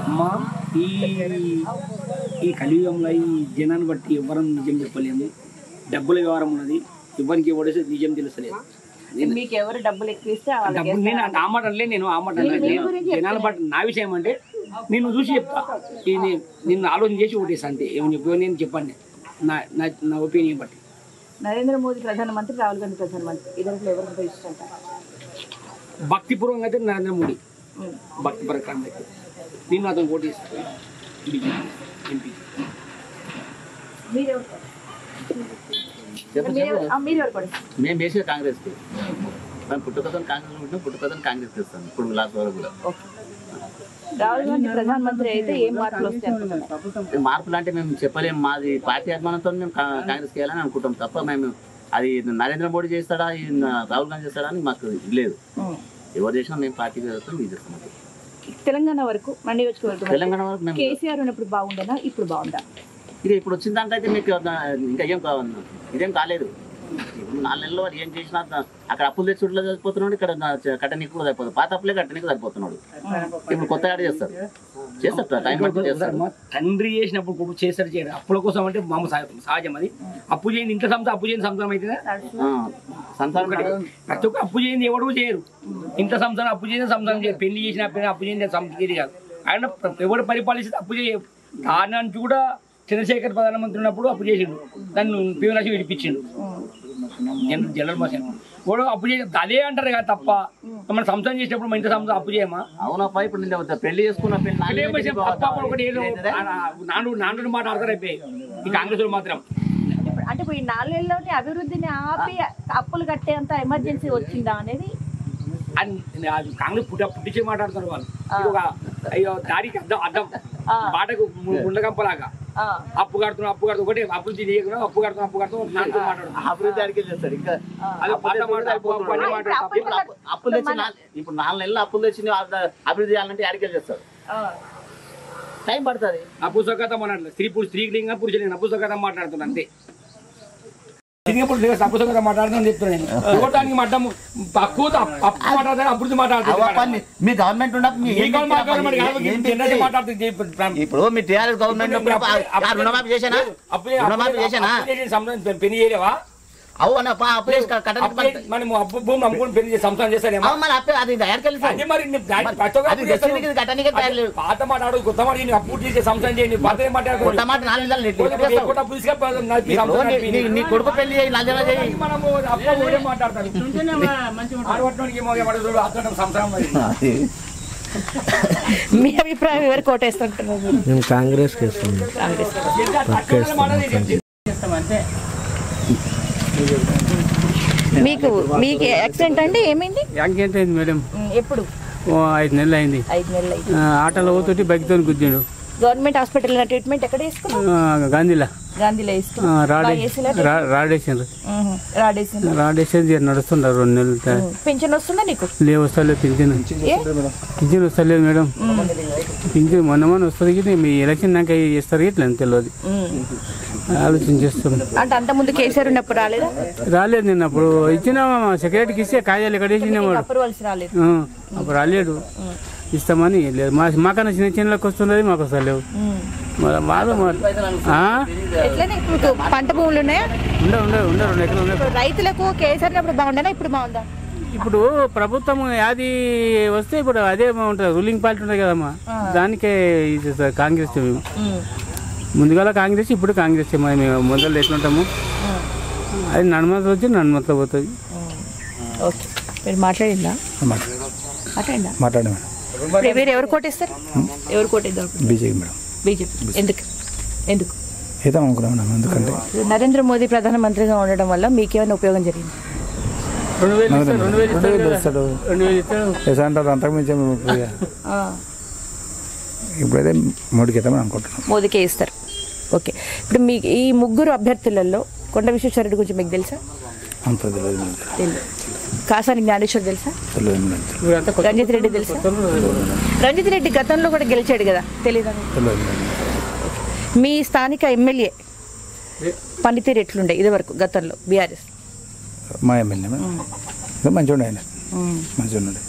అమ్మా ఈ కలియుగంలో ఈ జనాన్ని బట్టి ఎవరం నిజం చెప్పలేము. డబ్బుల వ్యవహారం ఉన్నది, ఎవరికి ఎవడేసి నిజం తెలుస్తలేదు. మీకు ఎవరు డబ్బులు ఎక్కువ ఇస్తే డబ్బులు నేను ఆ మాట అనలేదు, నేను ఆ మాట అనలేదు. జనాన్ని బట్టి నా విషయం అంటే నేను చూసి చెప్తా, నిన్ను ఆలోచన చేసి ఓటేస్తా అంతే. ఏమని చెప్పి నేను చెప్పండి నా ఒపీనియన్ బట్టి. నరేంద్ర మోదీ ప్రధానమంత్రి, రాహుల్ గాంధీ ప్రధానమంత్రి, ఇద్దరు ఎవరికి ఇష్టం? భక్తిపూర్వకంగా అయితే నరేంద్ర మోడీ, భక్తిపరకంగా అయితే నేను అతను ఓటేస్తాను. మేము బేసిక్గా కాంగ్రెస్కి, మేము పుట్టుకతో కాంగ్రెస్ ఉంటాం, పుట్టుకతో కాంగ్రెస్ చేస్తాం ఇప్పుడు లాస్ట్ వరకు కూడా. రాహుల్ గాంధీ ప్రధానమంత్రి అయితే ఏం మార్పులు వస్తాయి? మార్పులు అంటే మేము చెప్పలేము. మాది పార్టీ అభిమానంతో మేము కాంగ్రెస్కి వెళ్ళాలని అనుకుంటాం తప్ప మేము అది నరేంద్ర మోడీ చేస్తాడా రాహుల్ గాంధీ చేస్తాడా అని మాకు లేదు. ఎవరు చేసినా మేము పార్టీ చేస్తాం, ఇది చేస్తాం. తెలంగాణ వరకు మన నియోజకవర్గం తెలంగాణ వరకు మేము కేసీఆర్ ఉన్నప్పుడు బాగుండదా, ఇప్పుడు బాగుందా? ఇక ఇప్పుడు వచ్చిన దాంట్లో అయితే మీకు ఇంకా ఏం ఇదేం కాలేదు. ఇప్పుడు 4 నెలల్లో ఏం చేసినా అక్కడ అప్పులు తెచ్చుట్లో సరిపోతున్నాడు, ఇక్కడ కట్టనీకి కూడా సరిపోతుంది. పాత అప్పులే కట్టనీకి సరిపోతున్నాడు. ఇప్పుడు కొత్త యాడ్ చేస్తారు టైం పట్టి చేస్తారు. తండ్రి చేసినప్పుడు కొడుకు చేస్తారు చేయడం అప్పుల కోసం అంటే మామ సహజం. అది అప్పు చేయండి ఇంట్లో సంవత్సరం, అప్పు చేయని సంవత్సరం అవుతుందా? ప్రతి ఒక్క అప్పు చేయండి ఎవరు చేయరు. ఇంత సంవత్సరం అప్పు చేయని సంవత్సరం చేయరు. పెళ్లి చేసిన అప్పు చేయని సంస్కృతి కాదు. ఆయన ఎవరు పరిపాలిస్తే అప్పు చేయ దాని నుంచి కూడా చంద్రశేఖర్ ప్రధానమంత్రి ఉన్నప్పుడు అప్పు చేసిండు, దాన్ని పీవనాశి విడిపించిండు జనరల్ మోషన్ కూడా అప్పు చేసి అదే అంటారు కదా తప్ప మనం సంసారం చేసినప్పుడు మన ఇంత సంవత్సరం అప్పు చేయమా? అవునప్పా, ఇప్పుడు నేను పెళ్లి చేసుకున్న ఒకటి ఏదో నాడు మాట్లాడతారు అయిపోయి ఈ కాంగ్రెస్ మాత్రం. అంటే ఇప్పుడు ఈ 4 నెలల్లోనే అభివృద్ధిని ఆపి అప్పులు కట్టేంత ఎమర్జెన్సీ వచ్చిందా అనేది కాంగ్రెస్ పుట్టించే మాట్లాడుతున్నారు వాళ్ళు. అయ్యో దారికి అద్దం బాటకు ఉండగంపలాగా అప్పు కడుతున్నాం ఒకటి అభివృద్ధి చేయకుండా అప్పు కడుతున్నాం మాట్లాడుతున్నాం. అభివృద్ధి అడిగే చేస్తారు. ఇంకా అప్పులు తెచ్చి ఇప్పుడు 4 నెలలు అప్పులు తెచ్చి అభివృద్ధి చేయాలంటే అడిగే చేస్తారు. టైం పడుతుంది. అపుస్తకత మాట్లాడలేదు, స్త్రీలింగం పురుషులింగం అపుస్తకత మాట్లాడుతున్నా అంతే. అపుస్తకత మాట్లాడుతున్నా చెప్తున్నాను. అభివృద్ధి మాట్లాడుతుంది. మీ గవర్నమెంట్ ఇప్పుడు మీ టీఆర్ఎస్ గవర్నమెంట్ రుణమాఫీ చేశానా? పెళ్లి చేయలేవా? అవునా మనం అప్పు భూమి అమ్ముకుని పెళ్లి సంసారం చేస్తానేమో. పాత మాట్లాడు, కొత్త మాట అప్పు చేసే సంసారం చేయండి. నీ కొడుకు పెళ్లి చేయి, మనము అప్పు మాట్లాడతాను. సంసారం మీ అభిప్రాయం ఎవరు కోటేస్తుంటున్నారు? మేము కాంగ్రెస్ మీకు యాక్సిడెంట్ అంటే ఏమైంది? యాక్సిడెంట్ అయింది మేడం. ఎప్పుడు? 5 నెలలు అయింది. ఆటోలో పోతుంటే బైక్తో గుద్దాడు. గవర్నమెంట్ హాస్పిటల్ ట్రీట్మెంట్ ఎక్కడ తీసుకున్నావు? గాంధీలో రాడేసి నడుస్తుంటారు 2 నెలలు. పింఛన్ వస్తుందా నీకు? వస్తలేదు పింఛన్ వస్తలేదు మేడం. పింఛన్ మొన్న వస్తుంది. మీ ఎలక్షన్ నాకు చేస్తారు ఇట్లా తెలియదు, ఆలోచన చేస్తున్నాం. అంటే అంత ముందు కేసీఆర్ ఉన్నప్పుడు రాలేదా? రాలేదు. నేను అప్పుడు ఇచ్చిన సెక్రటరీకి ఇస్తే కాజాలు ఎక్కడ వేసినాడు, అప్పుడు రాలేడు. ఇస్తామని లేదు. మాకన్నా చిన్నలకు వస్తున్నది, మాకు వస్తలేవు. పంట భూములు ఉన్నాయా? ఉండవు. రైతులకు కేసీఆర్ అప్పుడు బాగుండేనా, ఇప్పుడు బాగుందా? ఇప్పుడు ప్రభుత్వం అది వస్తే ఇప్పుడు అదే ఉంటుంది, రూలింగ్ పార్టీ ఉంటుంది కదమ్మా, దానికే కాంగ్రెస్. ముందుగా కాంగ్రెస్, ఇప్పుడు కాంగ్రెస్. మేము మొదలు ఎట్లుంటాము అది నడుమత వచ్చి నడుమత పోతుంది. మీరు మాట్లాడిందా? మాట్లాడాము. మీరు ఎవరు కోటేస్తారు? ఎవరు కోటేద్దాం? BJP madam. బీజేపీ ఎందుకు? ఎందుకంటే నరేంద్ర మోదీ ప్రధానమంత్రిగా ఉండడం వల్ల మీకేమైనా ఉపయోగం జరిగింది? 2000 ఇస్తాడు, అంతకుమించి ఇప్పుడైతే మోడీకి ఇద్దామని అనుకుంటున్నాం. మోదీకే ఇస్తారు. ఓకే, ఇప్పుడు మీ ఈ 3 అభ్యర్థులలో కొండ విశ్వేశ్వరరెడ్డి గురించి మీకు తెలుసా? కాసాని జ్ఞానేశ్వర్ తెలుసా? రంజిత్ రెడ్డి తెలుసా? రంజిత్ రెడ్డి గతంలో కూడా గెలిచాడు కదా, తెలీదా? మీ స్థానిక ఎమ్మెల్యే పనితీరు ఎట్లుండే ఇది వరకు గతంలో బీఆర్ఎస్? మా ఎమ్మెల్యే మంచిగా ఉండే, ఆయన మంచిగా ఉన్నాడు.